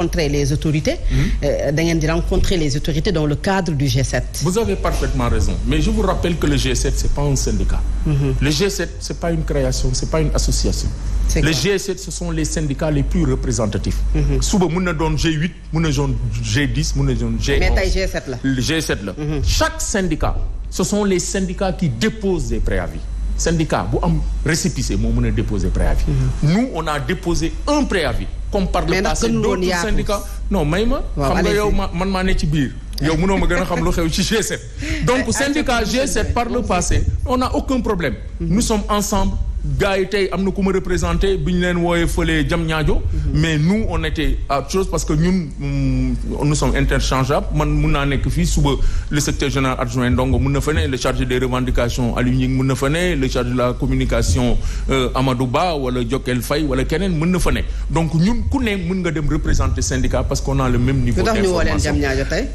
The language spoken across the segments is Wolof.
rencontrer les autorités. Da ngeen di rencontrer les autorités dans le cadre du G7. Vous avez parfaitement raison, mais je vous rappelle que le G7 c'est pas un syndicat. Le G7 c'est pas une création, c'est pas une association. Le G7 ce sont les syndicats les plus représentatifs. suba mun na doon G8 mun na doon G10 mun na doon G11. mais tey G7 la. Le G7 la. Chaque syndicat ce sont les syndicats qui déposent des préavis. Syndicat bu am récépissé moo mën a déposer préavis. Nous on a déposé un préavis. Comme par le passé d'autres syndicats. Non may ma. xam nga yow man maa ne ci biir. yow mënoo ma gën a xam lu xew ci G7. donc syndicat G7 par le passé on n'a aucun problème. Nous sommes ensemble. gars yi tey am na ku ma représenté bi ñu leen wooyee fële Diamniadio mais nous on était à autre chose parce que ñun nous sommes interchangeables man mun naa nekk fii suba le secrétaire général adjoint Ndongo mun na fa ne le chargé des revendications Aliou Gningue mun na fa ne le chargé de la communication Amadou Ba wala Jokel Faye wala keneen mun na fa ne donc ñun ku ne mun nga dem représenter syndicat parce qu'on a le même niveau d'information.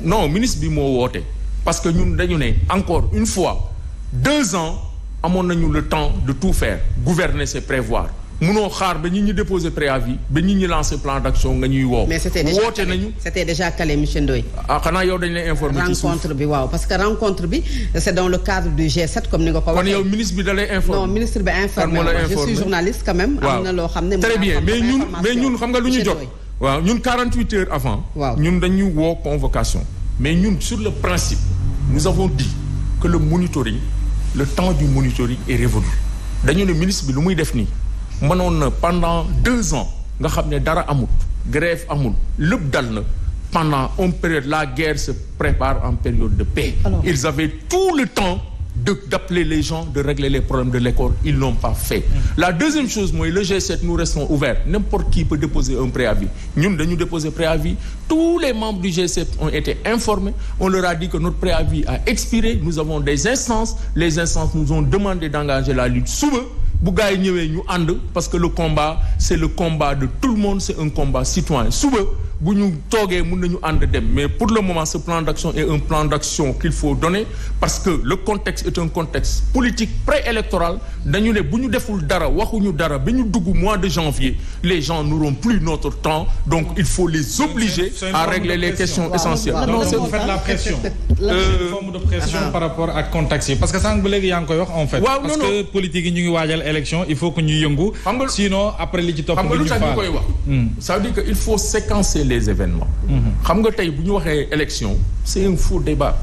Non ministre bi moo woote parce que ñun dañu ne encore une fois 2 ans amoon nañu le temps de tout faire gouverner c'est prévoir munoo xaar ba ñi déposer préavis ba ñi lancer plan d'action nga ñuy woo. mais c'était déjà calé monsieur Ndoye. ah xanaa yow dañ lay informer ci suuf rencontre bi waaw parce que rencontre bi c'est dans le cadre du G7 comme ni nga ko waxee. kon yow ministre bi da lay informer. non ministre bi informé je suis journaliste quand même. am na loo xam ne très bien mais ñun xam nga lu ñu jot. waaw ñun 48 heures avant. waaw ñun dañu woo convocation. mais ñun sur le principe nous avons dit que le monitoring. Le temps du monitoring est révolu dañu ne ministre bi lu muy def nii mënoon na pendant 2 ans nga xam ne dara amul grève amul lépp dal na pendant une période la guerre se prépare en période de paix. Alors, ils avaient tout le temps d'appeler les gens de régler les problèmes de l'école ils l'ont pas fait. La deuxième chose mooy le G7 nous restons ouverts n'importe qui peut déposer un préavis ñun dañu déposer préavis tous les membres du G7 ont été informés on leur a dit que notre préavis a expiré nous avons des instances les instances nous ont demandé d'engager la lutte suba bu gars yi ñëwee ñu ànd parce que le combat c'est le combat de tout le monde c'est un combat citoyen suba bu ñu toogee mën nañu ànd dem mais pour le moment ce plan d'action est un plan d'action qu'il faut donner parce que le contexte est un contexte politique préélectoral dañu ne bu ñu deful dara waxuñu dara ba ñu dugg mois de janvier les gens n'auront plus notre temps donc il faut les obliger à régler les questions essentielles. non c'est vous faites la pression. une forme de pression par rapport ak contexte yi parce que sànq ba léegi yaa ngi koy wax en fait. parce que politique yi ñu ngi waajal élection il faut que ñu yëngu. sinon après li ci topp nga ñu faal koy wax. ça veut dire que il faut séquencer les événements. xam nga tey bu ñu waxee élection c'est un faux débat.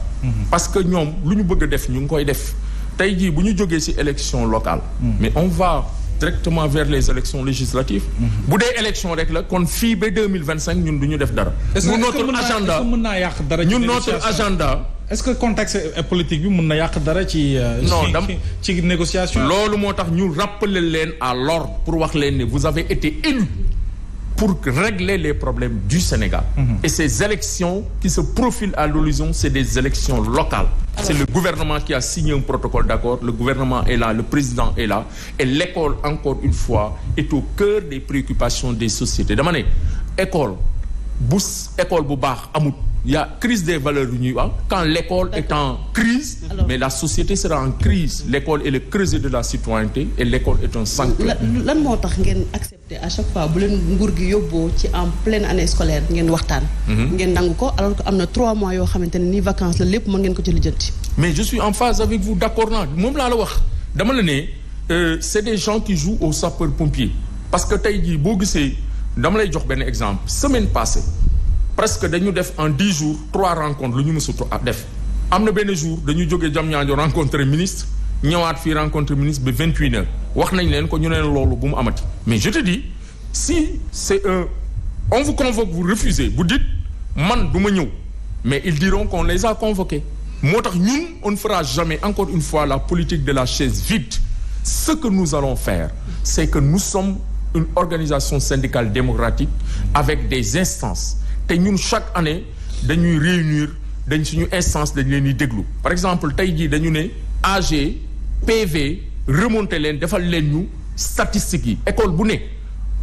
parce que ñoom lu ñu bëgg a def ñu ngi koy def tey jii bu ñu jógee ci élection locale. mais on va directement vers les élections législatives. bu dee élection rek la kon fii ba 2025 ñun du ñu def dara. ñun notre agenda mën naa yàq dara ñun notre agenda. est-ce que contexte politique bi mën na yàq dara ci. ci négociation. loolu moo tax ñu rappeler leen à l'ordre pour wax leen ne vous avez été élus pour régler les problèmes du Sénégal. Et ces élections qui se profilent à l'horizon c'est des élections locales. C'est le gouvernement qui a signé un protocole d'accord le gouvernement est là le président est là et l'école encore une fois est au cœur des préoccupations des sociétés dama ne école bu baax amut. Il y a crise des valeurs yu ñuy wax quand l'école est en crise. Mais la société sera en crise. L'école est le creuset de la citoyenneté et l'école est un sanctuaire. lan moo tax ngeen accepter à chaque fois bu leen nguur gi yóbboo ci en pleine année scolaire ngeen waxtaan. ngeen nangu ko alors que am na 3 mois yoo xamante ne ni vacances la lépp mën ngeen ko ci lijjanti. Mais je suis en phase avec vous d'accord naa moom laa la wax dama la ne c'est des gens qui jouent aux sapeurs-pompiers parce que tey jii boo gisee dama lay jox benn exemple semaine passée. presque dañu def en 10 jours 3 rencontres lu ñu mësut a def am na benn jour dañu jógee Diamniadio rencontrer ministre ñëwaat fii rencontrer ministre ba 28 heures wax nañ leen ko ñu neen loolu bu mu amati mais je te dis si c'est on vous convoque vous refusez vous dites man du ma ñëw mais ils diront qu'on les a convoqués moo tax ñun on ne fera jamais encore une fois la politique de la chaise vide ce que nous allons faire c'est que nous sommes une organisation syndicale démocratique avec des instances te ñun chaque année dañuy réunir suñu instance dañ leen di déglu par exemple tey jii dañu ne AG PV remonter leen defal leen ñu statistiques yi école bu ne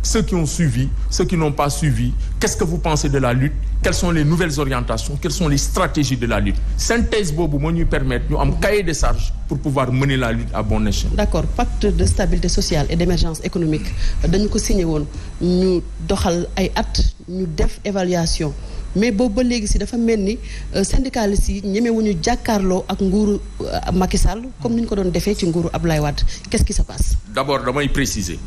ceux qui ont suivi, ceux qui n'ont pas suivi, qu'est-ce que vous pensez de la lutte, quelles sont les nouvelles orientations, quelles sont les stratégies de la lutte. Synthèse boobu moo ñuy permettre ñu am cahier de charges pour pouvoir mener la lutte à bon escient. D'accord, pacte de stabilité sociale et d'émergence économique dañu ko signé woon ñu doxal ay at ñu def évaluation mais boobu ba léegi si dafa mel ni syndicalistes yi ñemewuñu jàkkaarloo ak nguuru Macky Sall comme ni ñu ko doon defee ci nguuru Abdoulaye Wade. Qu'est-ce qui se passe? D'abord damay préciser.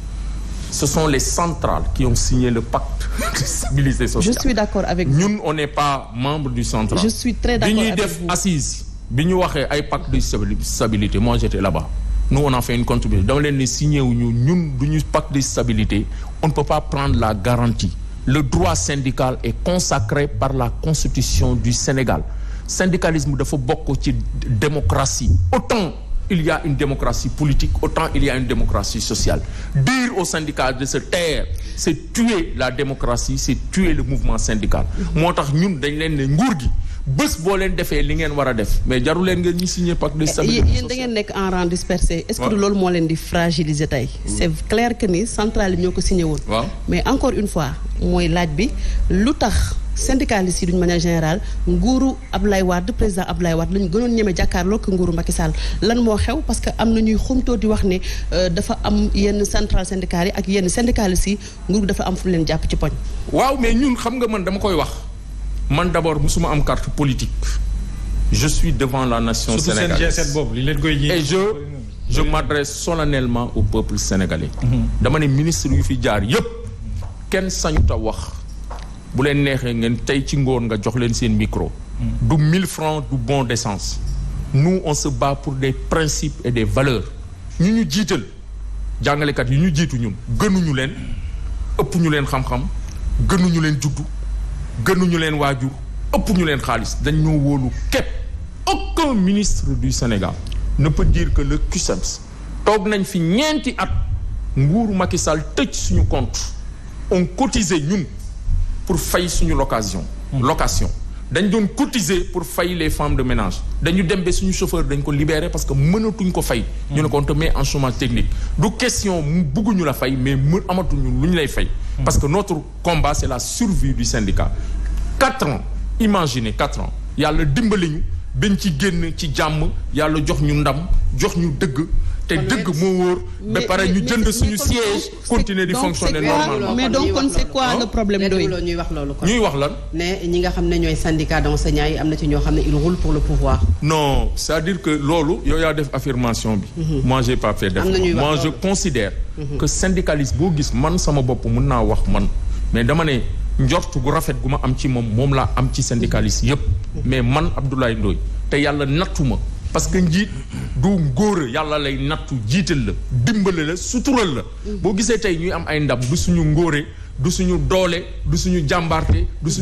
Ce sont les centrales qui ont signé le pacte de stabilité sociale. Je suis d'accord avec vous. Ñun on n'est pas membre du central. Je suis très d'accord avec vous. Bi ñuy def assise bi ñu waxee ay pacte de stabilité moi j'étais là-bas. Nous on a fait une contribution dama leen ne signé wu ñun duñu pacte de stabilité on ne peut pas prendre la garantie. Le droit syndical est consacré par la Constitution du Sénégal. Syndicalisme dafa bokk ci démocratie. Autant il y a une démocratie politique, autant il y a une démocratie sociale. Dire aux syndicats de se taire, c'est tuer la démocratie, c'est tuer le mouvement syndical. moo tax ñun dañ leen ne nguur gi bés boo leen defee li ngeen war a def mais jaru leen ngeen ñu signer pacte de stabilité sociale. Yéen da ngeen nekk en rang dispersé. Est-ce que loolu moo leen di fragiliser tey. C'est clair que ni centrale yi ñoo ko signé woon. Mais encore une fois mooy laaj bi lu tax syndicalistes yi d'une manière générale nguuru Abdoulaye Wade président Abdoulaye Wade lañu gënoon ñeme jàkkaarloo ko nguuru Macky Sall lan moo xew parce que am na ñuy xumtoo di wax ne dafa am yenn centrales syndicales yi ak yenn syndicalistes yi nguur dafa am fu leen jàpp ci poñ. waaw mais ñun xam nga man dama koy wax man d'abord musuma am carte politique je suis devant la nation sénégalaise et je m'adresse solennellement au peuple sénégalais. dama ne ministre yu fi jaar yépp kenn sañut a wax. bu leen neexee ngeen tey ci ngoon nga jox leen seen micro. du 1000 francs du bon d'essence. nous on se bat pour des principes et des valeurs. ñu jiital jàngalekat yi ñu jiitu ñun gënuñu leen ëpp ñu leen xam-xam gënuñu leen juddu gënuñu leen waajur ëpp ñu leen xaalis dañ ñoo wóolu képp. aucun ministre du Sénégal ne peut dire que le CUSEMS toog nañ fi ñeenti at nguuru Macky Sall tëj suñu compte on cotisait ñun. pour fay suñu location dañ doon cotiser pour fay les femmes de ménage dañu dem ba suñu chauffeur dañ ko libérer parce que mënatuñ ko fay ñu ne ko on te met en chômage technique du question mu bëgguñu la fay mais amatuñu lu ñu lay fay parce que notre combat c'est la survie du syndicat 4 ans imaginez 4 ans yàlla dimbali ñu bañ ci génn ci jàmm yàlla jox ñu ndam jox ñu dëgg te dëgg moo wóor ba pare ñu jënd suñu siège continuer di fonctionner normalement. Mais donc kon c'est quoi le problème doy ñuy wax loolu kon ñuy wax lan ne ñi nga xam ne ñooy syndicat d'enseignants yi am na ci ñoo xam ne ils roulent pour le pouvoir. Non c'est-à-dire que loolu yow yaa def affirmation bi. Moi j'ai pas fait d'affirmation. Moi je considère que syndicaliste boo gis man sama bopp mën naa wax man mais dama ne njort gu rafet gu ma am ci moom laa am ci syndicaliste yépp mais man Abdoulaye Ndoye te yàlla nattuma parce que njiit du ngóora yàlla lay nattu jiital la dimbale la sutural la boo gisee tey ñuy am ay ndam du suñu ngóore du suñu doole du suñu jàmbaarte du suñu